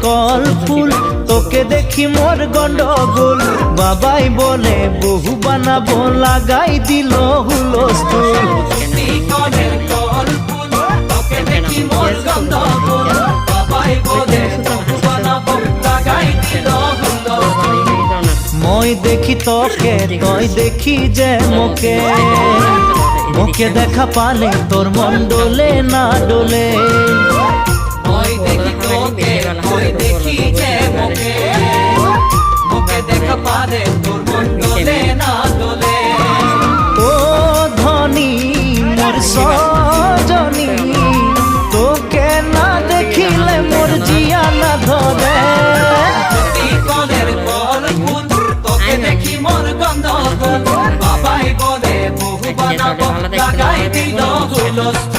Call ফুল, তোকে দেখি মোর গন্ডগোল। বাবাই বলে বহু বানাবো, লাগাই দিল হুলস্থুল। কলের কল ফুল, তোকে দেখি মোর গন্ডগোল। বাবাই বলে বহু বানাবো, লাগাই দিল হুলস্থুল। মই দেখি তোকে, তই দেখি যে মোকে, মোকে দেখা পালে তোর মন ডোলে না ডোলে। মই দেখি তোকে, মই দেখি যে মোকে, মোকে দেখা পালে তোর মন ডোলে না ডোলে। ও ধনী মোর সজনী, তোকে না দেখিলে মোর জিয়া না ধরে। কলের কল ফুল, তোকে দেখি মোর গন্ডগোল। বাবাই বলে বহু বানাবো, লাগাই দিল হুলস্থুল।